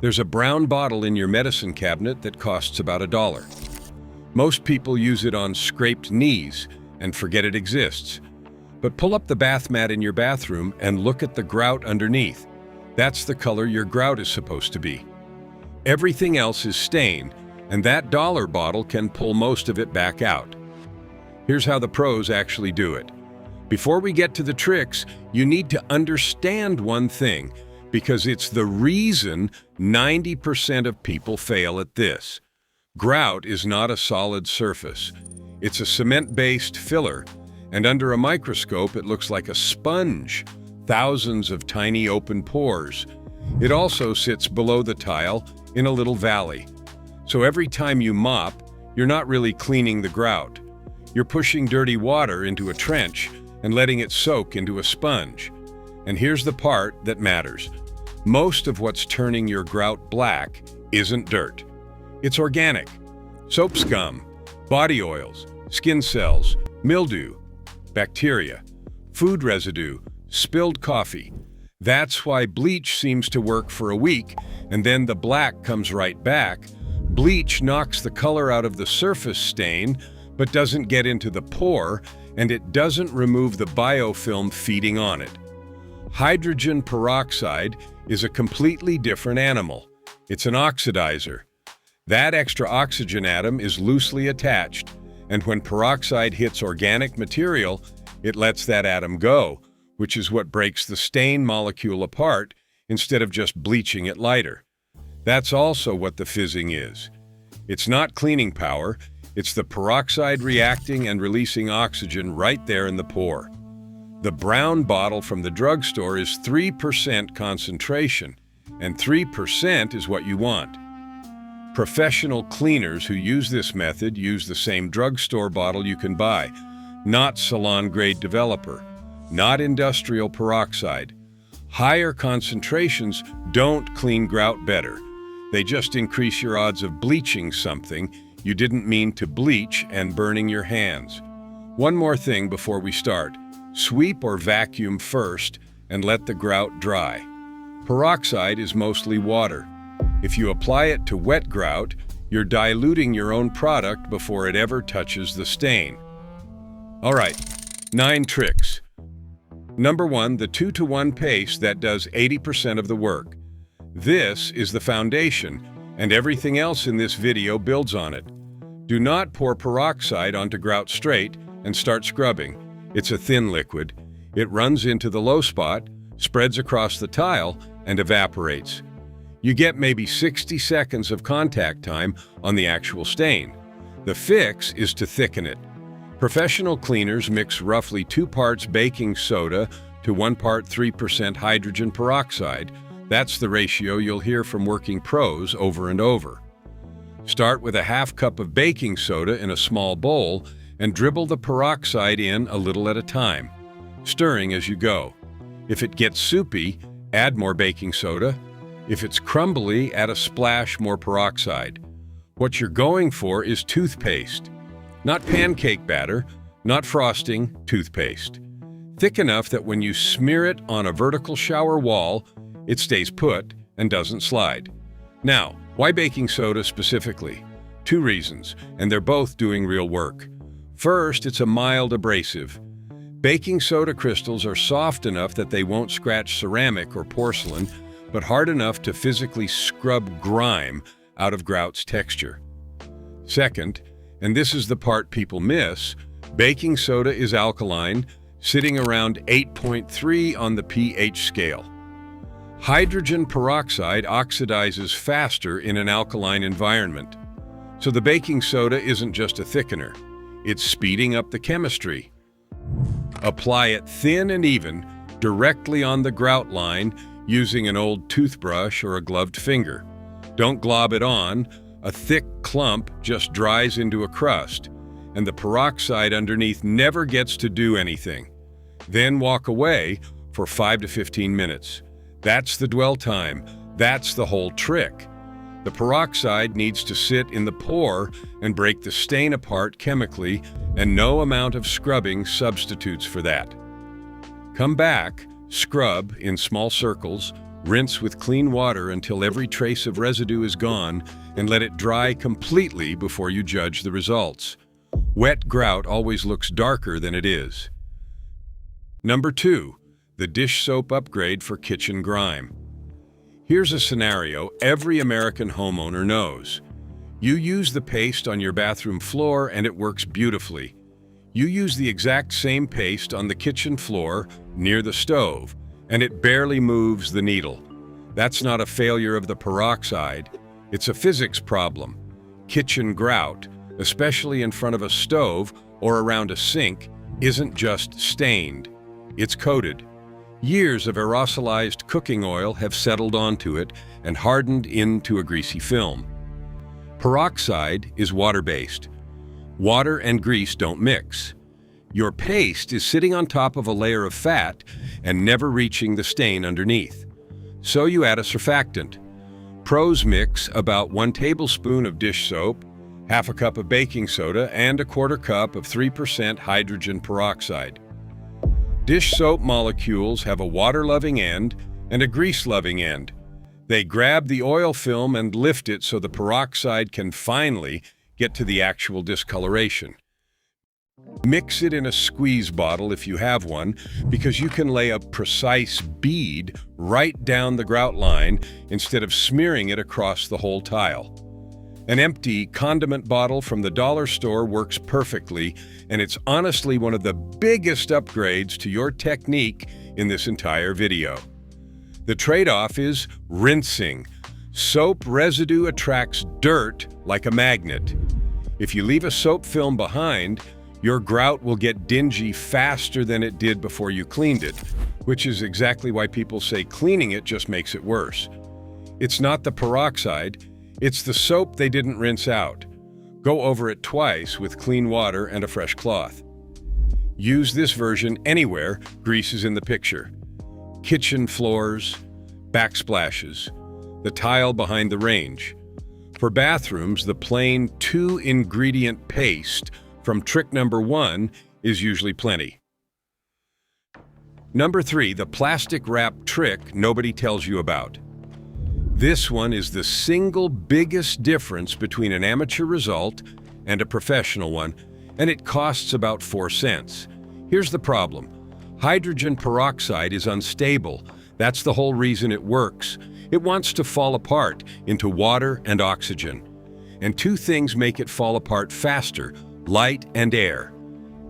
There's a brown bottle in your medicine cabinet that costs about $1. Most people use it on scraped knees and forget it exists. But pull up the bath mat in your bathroom and look at the grout underneath. That's the color your grout is supposed to be. Everything else is stain, and that dollar bottle can pull most of it back out. Here's how the pros actually do it. Before we get to the tricks, you need to understand one thing, because it's the reason 90% of people fail at this. Grout is not a solid surface. It's a cement-based filler, and under a microscope it looks like a sponge, thousands of tiny open pores. It also sits below the tile in a little valley. So every time you mop, you're not really cleaning the grout. You're pushing dirty water into a trench and letting it soak into a sponge. And here's the part that matters. Most of what's turning your grout black isn't dirt. It's organic. Soap scum, body oils, skin cells, mildew, bacteria, food residue, spilled coffee. That's why bleach seems to work for a week and then the black comes right back. Bleach knocks the color out of the surface stain but doesn't get into the pore, and it doesn't remove the biofilm feeding on it. Hydrogen peroxide is a completely different animal. It's an oxidizer. That extra oxygen atom is loosely attached, and when peroxide hits organic material, it lets that atom go, which is what breaks the stain molecule apart instead of just bleaching it lighter. That's also what the fizzing is. It's not cleaning power, it's the peroxide reacting and releasing oxygen right there in the pore. The brown bottle from the drugstore is 3% concentration, and 3% is what you want. Professional cleaners who use this method use the same drugstore bottle you can buy, not salon-grade developer, not industrial peroxide. Higher concentrations don't clean grout better. They just increase your odds of bleaching something you didn't mean to bleach and burning your hands. One more thing before we start. Sweep or vacuum first and let the grout dry. Peroxide is mostly water. If you apply it to wet grout, you're diluting your own product before it ever touches the stain. All right, 9 tricks. Number 1, the 2-to-1 paste that does 80% of the work. This is the foundation, and everything else in this video builds on it. Do not pour peroxide onto grout straight and start scrubbing. It's a thin liquid. It runs into the low spot, spreads across the tile, and evaporates. You get maybe 60 seconds of contact time on the actual stain. The fix is to thicken it. Professional cleaners mix roughly 2 parts baking soda to 1 part 3% hydrogen peroxide. That's the ratio you'll hear from working pros over and over. Start with a half cup of baking soda in a small bowl and dribble the peroxide in a little at a time, stirring as you go. If it gets soupy, add more baking soda. If it's crumbly, add a splash more peroxide. What you're going for is toothpaste. Not pancake batter, not frosting, toothpaste. Thick enough that when you smear it on a vertical shower wall, it stays put and doesn't slide. Now, why baking soda specifically? 2 reasons, and they're both doing real work. First, it's a mild abrasive. Baking soda crystals are soft enough that they won't scratch ceramic or porcelain, but hard enough to physically scrub grime out of grout's texture. Second, and this is the part people miss, baking soda is alkaline, sitting around 8.3 on the pH scale. Hydrogen peroxide oxidizes faster in an alkaline environment. So the baking soda isn't just a thickener, it's speeding up the chemistry. Apply it thin and even, directly on the grout line using an old toothbrush or a gloved finger. Don't glob it on, a thick clump just dries into a crust, and the peroxide underneath never gets to do anything. Then walk away for 5 to 15 minutes. That's the dwell time. That's the whole trick. The peroxide needs to sit in the pore and break the stain apart chemically, and no amount of scrubbing substitutes for that. Come back, scrub in small circles, Rinse with clean water until every trace of residue is gone and let it dry completely before you judge the results. Wet grout always looks darker than it is. Number 2, the dish soap upgrade for kitchen grime. Here's a scenario every American homeowner knows. You use the paste on your bathroom floor and it works beautifully. You use the exact same paste on the kitchen floor near the stove, and it barely moves the needle. That's not a failure of the peroxide. It's a physics problem. Kitchen grout, especially in front of a stove or around a sink, isn't just stained. It's coated. Years of aerosolized cooking oil have settled onto it and hardened into a greasy film. Peroxide is water-based. Water and grease don't mix. Your paste is sitting on top of a layer of fat and never reaching the stain underneath. So you add a surfactant. Pros mix about 1 tablespoon of dish soap, half a cup of baking soda, and a 1/4 cup of 3% hydrogen peroxide. Dish soap molecules have a water-loving end and a grease-loving end. They grab the oil film and lift it so the peroxide can finally get to the actual discoloration. Mix it in a squeeze bottle if you have one, because you can lay a precise bead right down the grout line instead of smearing it across the whole tile. An empty condiment bottle from the dollar store works perfectly, and it's honestly one of the biggest upgrades to your technique in this entire video. The trade-off is rinsing. Soap residue attracts dirt like a magnet. If you leave a soap film behind, your grout will get dingy faster than it did before you cleaned it, which is exactly why people say cleaning it just makes it worse. It's not the peroxide, it's the soap they didn't rinse out. Go over it twice with clean water and a fresh cloth. Use this version anywhere grease is in the picture. Kitchen floors, backsplashes, the tile behind the range. For bathrooms, the plain 2-ingredient paste from trick number 1 is usually plenty. Number 3, the plastic wrap trick nobody tells you about. This one is the single biggest difference between an amateur result and a professional one, and it costs about 4 cents. Here's the problem. Hydrogen peroxide is unstable. That's the whole reason it works. It wants to fall apart into water and oxygen. And 2 things make it fall apart faster: light and air.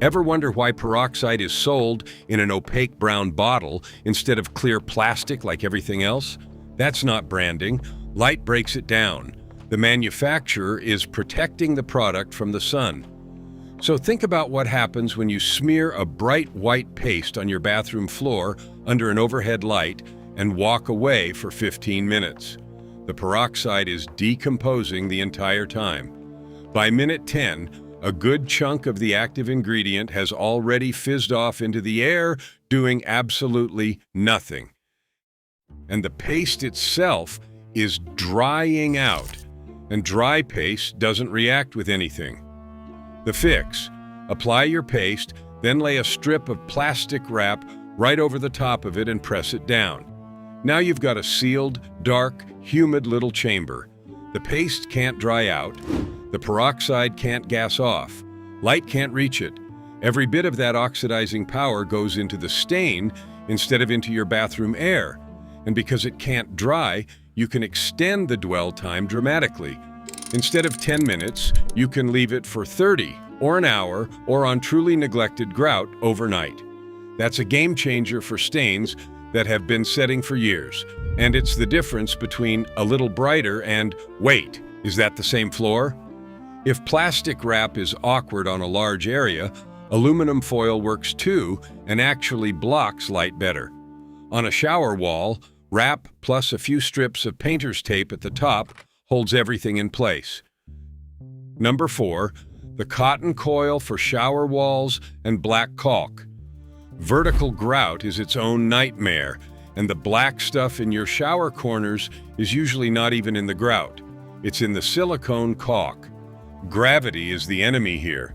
Ever wonder why peroxide is sold in an opaque brown bottle instead of clear plastic like everything else? That's not branding. Light breaks it down. The manufacturer is protecting the product from the sun. So think about what happens when you smear a bright white paste on your bathroom floor under an overhead light and walk away for 15 minutes. The peroxide is decomposing the entire time. By minute 10, a good chunk of the active ingredient has already fizzed off into the air, doing absolutely nothing. And the paste itself is drying out, and dry paste doesn't react with anything. The fix: apply your paste, then lay a strip of plastic wrap right over the top of it and press it down. Now you've got a sealed, dark, humid little chamber. The paste can't dry out. The peroxide can't gas off. Light can't reach it. Every bit of that oxidizing power goes into the stain instead of into your bathroom air. And because it can't dry, you can extend the dwell time dramatically. Instead of 10 minutes, you can leave it for 30 or an hour, or on truly neglected grout overnight. That's a game changer for stains that have been setting for years. And it's the difference between a little brighter and, wait, is that the same floor? If plastic wrap is awkward on a large area, aluminum foil works too and actually blocks light better. On a shower wall, wrap plus a few strips of painter's tape at the top holds everything in place. Number 4, the cotton coil for shower walls and black caulk. Vertical grout is its own nightmare, and the black stuff in your shower corners is usually not even in the grout. It's in the silicone caulk. Gravity is the enemy here.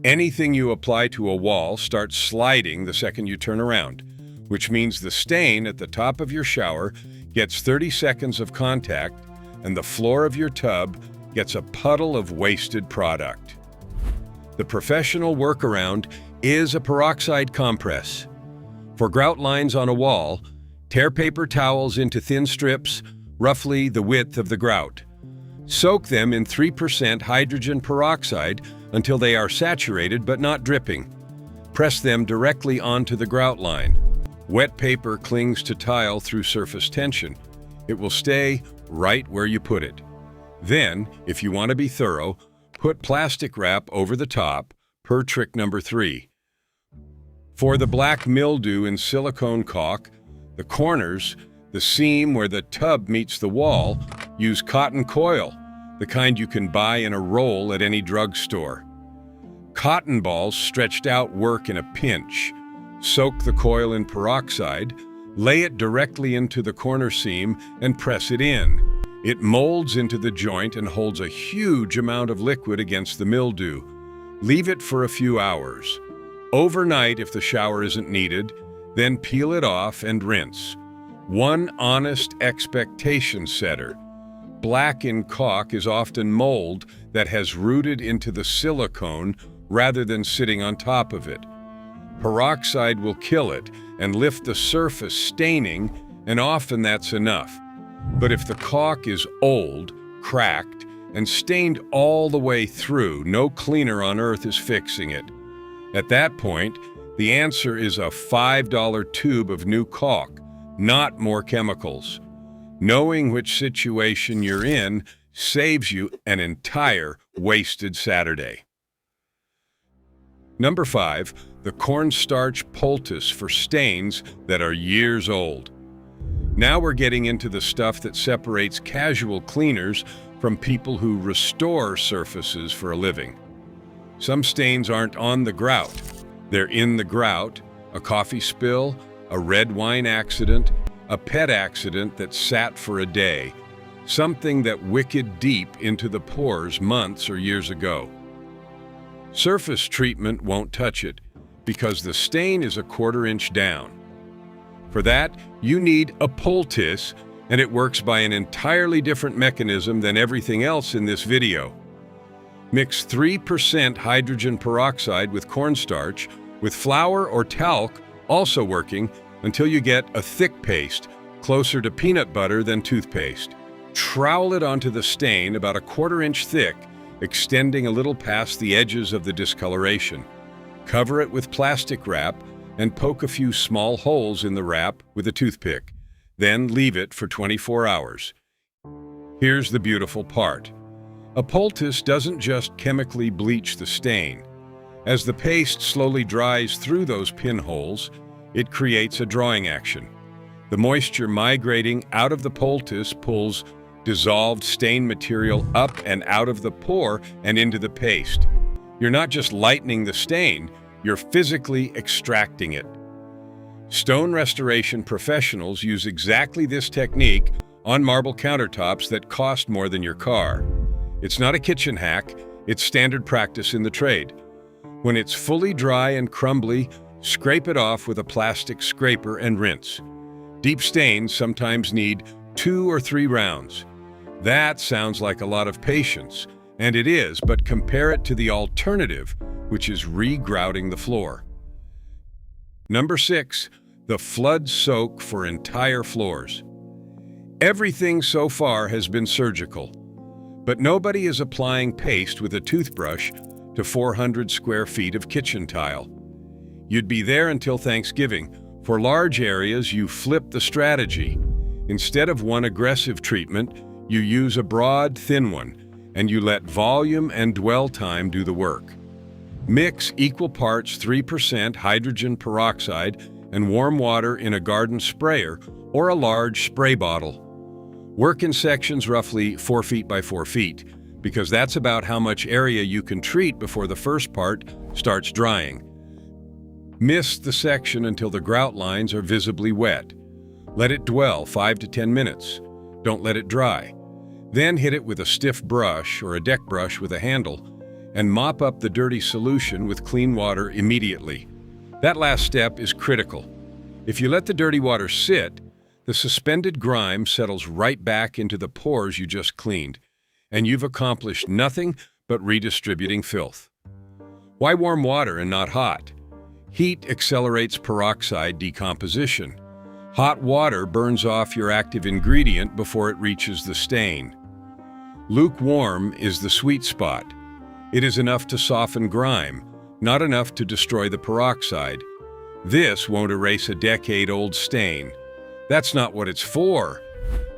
Anything you apply to a wall starts sliding the second you turn around, which means the stain at the top of your shower gets 30 seconds of contact, and the floor of your tub gets a puddle of wasted product. The professional workaround is a peroxide compress. For grout lines on a wall, tear paper towels into thin strips, roughly the width of the grout. Soak them in 3% hydrogen peroxide until they are saturated but not dripping. Press them directly onto the grout line. Wet paper clings to tile through surface tension. It will stay right where you put it. Then, if you want to be thorough, put plastic wrap over the top, per trick number 3. For the black mildew in silicone caulk, the corners, the seam where the tub meets the wall, use cotton coil, the kind you can buy in a roll at any drugstore. Cotton balls stretched out work in a pinch. Soak the coil in peroxide, lay it directly into the corner seam, and press it in. It molds into the joint and holds a huge amount of liquid against the mildew. Leave it for a few hours. Overnight if the shower isn't needed, then peel it off and rinse. One honest expectation setter. Black in caulk is often mold that has rooted into the silicone rather than sitting on top of it. Peroxide will kill it and lift the surface staining, and often that's enough. But if the caulk is old, cracked, and stained all the way through, no cleaner on earth is fixing it. At that point, the answer is a $5 tube of new caulk, not more chemicals. Knowing which situation you're in saves you an entire wasted Saturday. Number 5, the cornstarch poultice for stains that are years old. Now we're getting into the stuff that separates casual cleaners from people who restore surfaces for a living. Some stains aren't on the grout. They're in the grout, a coffee spill, a red wine accident, a pet accident that sat for a day, something that wicked deep into the pores months or years ago. Surface treatment won't touch it because the stain is a 1/4 inch down. For that, you need a poultice, and it works by an entirely different mechanism than everything else in this video. Mix 3% hydrogen peroxide with cornstarch, with flour or talc also working, until you get a thick paste, closer to peanut butter than toothpaste. Trowel it onto the stain about a 1/4 inch thick, extending a little past the edges of the discoloration. Cover it with plastic wrap and poke a few small holes in the wrap with a toothpick. Then leave it for 24 hours. Here's the beautiful part. A poultice doesn't just chemically bleach the stain. As the paste slowly dries through those pinholes, it creates a drawing action. The moisture migrating out of the poultice pulls dissolved stain material up and out of the pore and into the paste. You're not just lightening the stain, you're physically extracting it. Stone restoration professionals use exactly this technique on marble countertops that cost more than your car. It's not a kitchen hack, it's standard practice in the trade. When it's fully dry and crumbly, scrape it off with a plastic scraper and rinse. Deep stains sometimes need 2 or 3 rounds. That sounds like a lot of patience, and it is, but compare it to the alternative, which is re-grouting the floor. Number 6, the flood soak for entire floors. Everything so far has been surgical, but nobody is applying paste with a toothbrush to 400 square feet of kitchen tile. You'd be there until Thanksgiving. For large areas, you flip the strategy. Instead of one aggressive treatment, you use a broad, thin one, and you let volume and dwell time do the work. Mix equal parts 3% hydrogen peroxide and warm water in a garden sprayer or a large spray bottle. Work in sections roughly 4 feet by 4 feet, because that's about how much area you can treat before the first part starts drying. Mist the section until the grout lines are visibly wet. Let it dwell 5 to 10 minutes. Don't let it dry. Then hit it with a stiff brush or a deck brush with a handle and mop up the dirty solution with clean water immediately. That last step is critical. If you let the dirty water sit, The suspended grime settles right back into the pores you just cleaned, and you've accomplished nothing but redistributing filth. Why warm water and not hot? Heat accelerates peroxide decomposition. Hot water burns off your active ingredient before it reaches the stain. Lukewarm is the sweet spot. It is enough to soften grime, not enough to destroy the peroxide. This won't erase a decade-old stain. That's not what it's for.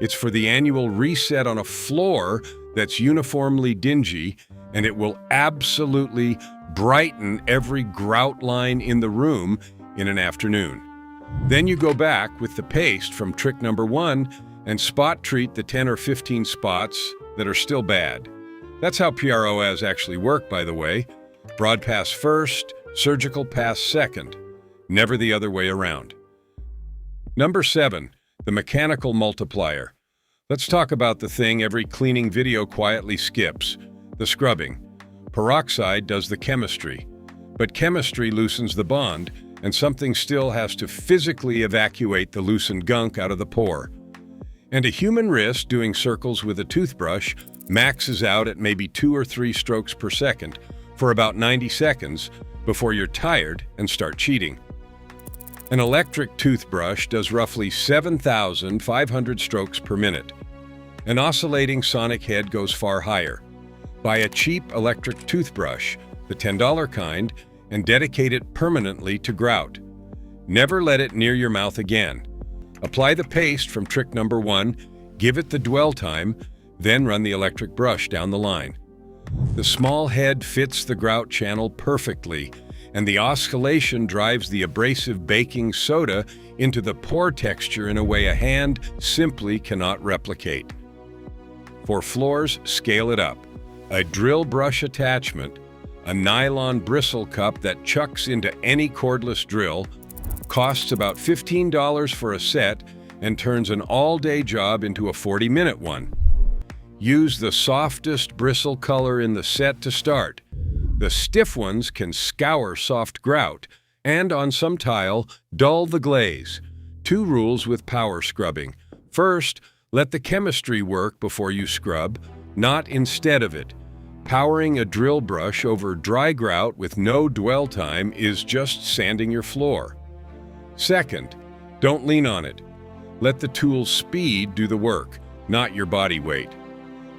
It's for the annual reset on a floor that's uniformly dingy, and it will absolutely brighten every grout line in the room in an afternoon. Then you go back with the paste from trick number 1 and spot treat the 10 or 15 spots that are still bad. That's how PROs actually work, by the way. Broad pass first, surgical pass second, never the other way around. Number 7, the mechanical multiplier. Let's talk about the thing every cleaning video quietly skips, the scrubbing. Peroxide does the chemistry, but chemistry loosens the bond, and something still has to physically evacuate the loosened gunk out of the pore. And a human wrist doing circles with a toothbrush maxes out at maybe 2 or 3 strokes per second for about 90 seconds before you're tired and start cheating. An electric toothbrush does roughly 7,500 strokes per minute. An oscillating sonic head goes far higher. Buy a cheap electric toothbrush, the $10 kind, and dedicate it permanently to grout. Never let it near your mouth again. Apply the paste from trick number 1, give it the dwell time, then run the electric brush down the line. The small head fits the grout channel perfectly, and the oscillation drives the abrasive baking soda into the pore texture in a way a hand simply cannot replicate. For floors, scale it up. A drill brush attachment, a nylon bristle cup that chucks into any cordless drill, costs about $15 for a set and turns an all-day job into a 40-minute one. Use the softest bristle color in the set to start. The stiff ones can scour soft grout and, on some tile, dull the glaze. 2 rules with power scrubbing. First, let the chemistry work before you scrub, not instead of it. Powering a drill brush over dry grout with no dwell time is just sanding your floor. Second, don't lean on it. Let the tool's speed do the work, not your body weight.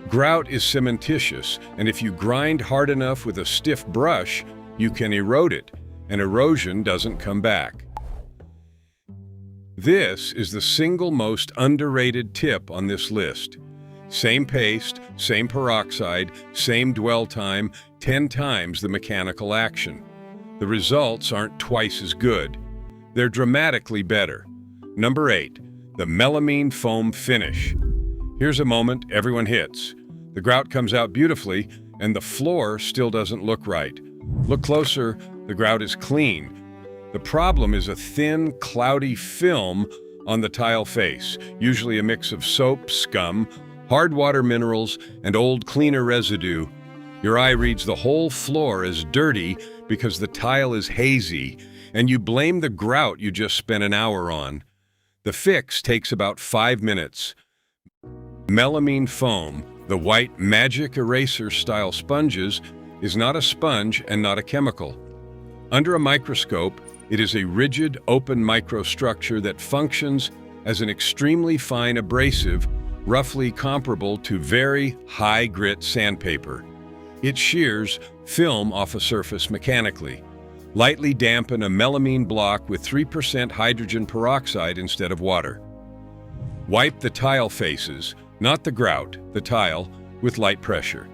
Grout is cementitious, and if you grind hard enough with a stiff brush, you can erode it, and erosion doesn't come back. This is the single most underrated tip on this list. Same paste, same peroxide, same dwell time, 10 times the mechanical action. The results aren't twice as good. They're dramatically better. Number 8, the melamine foam finish. Here's a moment everyone hits. The grout comes out beautifully, and the floor still doesn't look right. Look closer, the grout is clean. The problem is a thin, cloudy film on the tile face, usually a mix of soap, scum, hard water minerals, and old cleaner residue. Your eye reads the whole floor as dirty because the tile is hazy, and you blame the grout you just spent an hour on. The fix takes about 5 minutes. Melamine foam, the white magic eraser style sponges, is not a sponge and not a chemical. Under a microscope, it is a rigid, open microstructure that functions as an extremely fine abrasive, roughly comparable to very high grit sandpaper. It shears film off a surface mechanically. Lightly dampen a melamine block with 3% hydrogen peroxide instead of water. Wipe the tile faces, not the grout, the tile, with light pressure.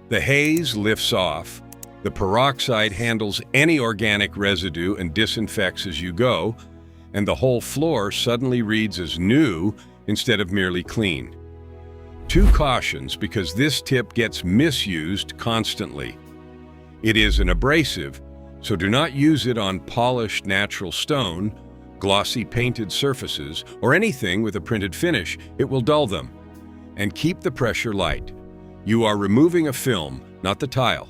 The haze lifts off, the peroxide handles any organic residue and disinfects as you go, and the whole floor suddenly reads as new instead of merely clean. 2 cautions because this tip gets misused constantly. It is an abrasive, so do not use it on polished natural stone, glossy painted surfaces, or anything with a printed finish. It will dull them. And keep the pressure light. You are removing a film, not the tile.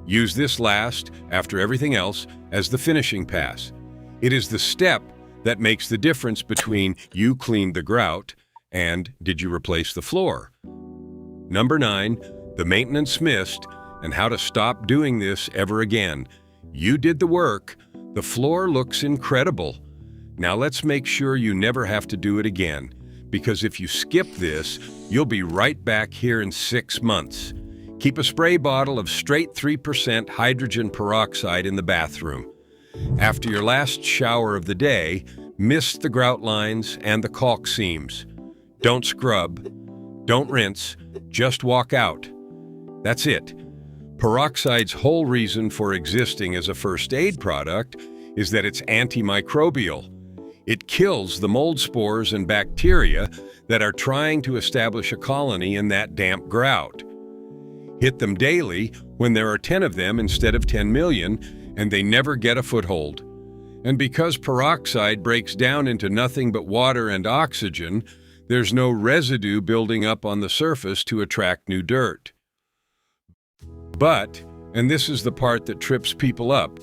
Use this last, after everything else, as the finishing pass. It is the step that makes the difference between you cleaned the grout and did you replace the floor. Number 9, the maintenance missed and how to stop doing this ever again. You did the work. The floor looks incredible. Now let's make sure you never have to do it again, because if you skip this, you'll be right back here in 6 months. Keep a spray bottle of straight 3% hydrogen peroxide in the bathroom. After your last shower of the day, mist the grout lines and the caulk seams. Don't scrub, don't rinse, just walk out. That's it. Peroxide's whole reason for existing as a first aid product is that it's antimicrobial. It kills the mold spores and bacteria that are trying to establish a colony in that damp grout. Hit them daily when there are 10 of them instead of 10 million, and they never get a foothold. And because peroxide breaks down into nothing but water and oxygen, there's no residue building up on the surface to attract new dirt. But, and this is the part that trips people up,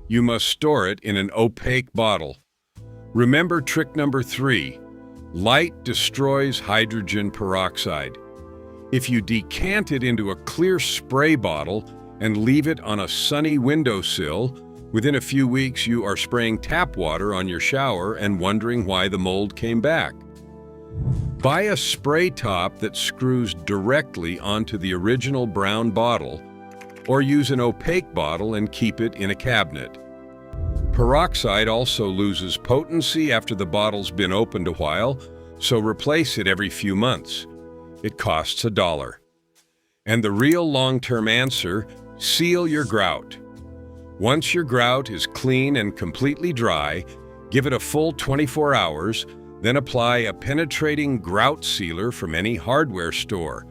you must store it in an opaque bottle. Remember trick number 3, light destroys hydrogen peroxide. If you decant it into a clear spray bottle and leave it on a sunny windowsill, within a few weeks you are spraying tap water on your shower and wondering why the mold came back. Buy a spray top that screws directly onto the original brown bottle, or use an opaque bottle and keep it in a cabinet. Peroxide also loses potency after the bottle's been opened a while, so replace it every few months. It costs $1. And the real long-term answer, seal your grout. Once your grout is clean and completely dry, give it a full 24 hours, then apply a penetrating grout sealer from any hardware store.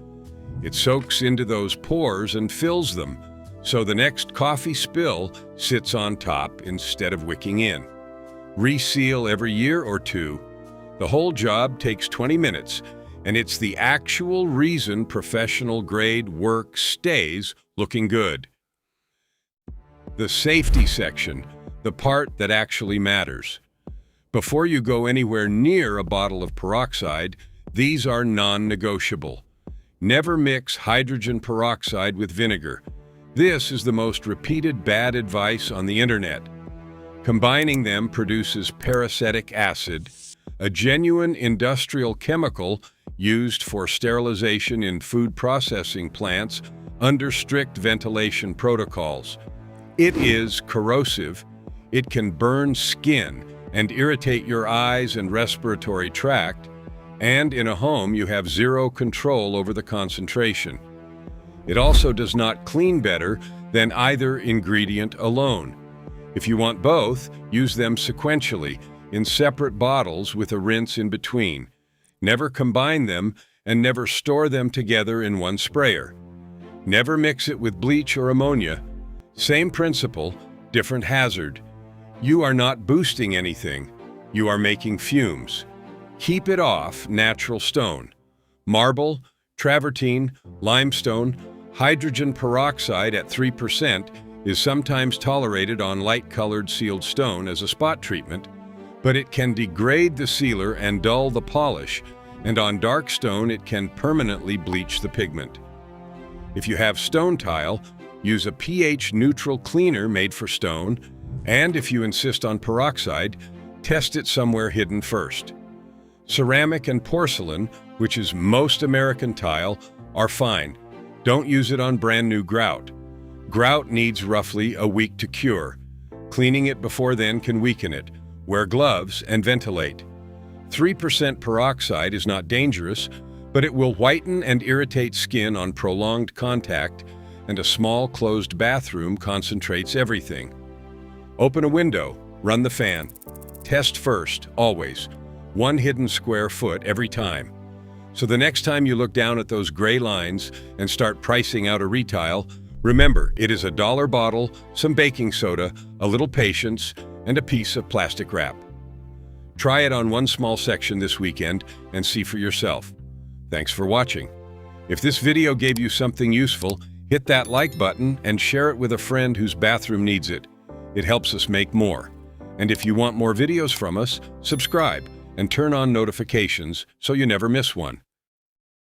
It soaks into those pores and fills them, so the next coffee spill sits on top instead of wicking in. Reseal every year or 2. The whole job takes 20 minutes, and it's the actual reason professional grade work stays looking good. The safety section, the part that actually matters. Before you go anywhere near a bottle of peroxide, these are non-negotiable. Never mix hydrogen peroxide with vinegar. This is the most repeated bad advice on the internet. Combining them produces peracetic acid, a genuine industrial chemical used for sterilization in food processing plants under strict ventilation protocols. It is corrosive. It can burn skin and irritate your eyes and respiratory tract, and in a home you have zero control over the concentration. It also does not clean better than either ingredient alone. If you want both, use them sequentially in separate bottles with a rinse in between. Never combine them and never store them together in one sprayer. Never mix it with bleach or ammonia. Same principle, different hazard. You are not boosting anything. You are making fumes. Keep it off natural stone. Marble, travertine, limestone, hydrogen peroxide at 3% is sometimes tolerated on light-colored sealed stone as a spot treatment, but it can degrade the sealer and dull the polish, and on dark stone it can permanently bleach the pigment. If you have stone tile, use a pH-neutral cleaner made for stone, and if you insist on peroxide, test it somewhere hidden first. Ceramic and porcelain, which is most American tile, are fine. Don't use it on brand new grout. Grout needs roughly a week to cure. Cleaning it before then can weaken it. Wear gloves and ventilate. 3% peroxide is not dangerous, but it will whiten and irritate skin on prolonged contact, and a small closed bathroom concentrates everything. Open a window, run the fan. Test first, always. 1 hidden square foot every time. So the next time you look down at those gray lines and start pricing out a retile, remember, it is a $1 bottle, some baking soda, a little patience, and a piece of plastic wrap. Try it on one small section this weekend and see for yourself. Thanks for watching. If this video gave you something useful, hit that like button and share it with a friend whose bathroom needs it. It helps us make more. And if you want more videos from us, subscribe and turn on notifications so you never miss one.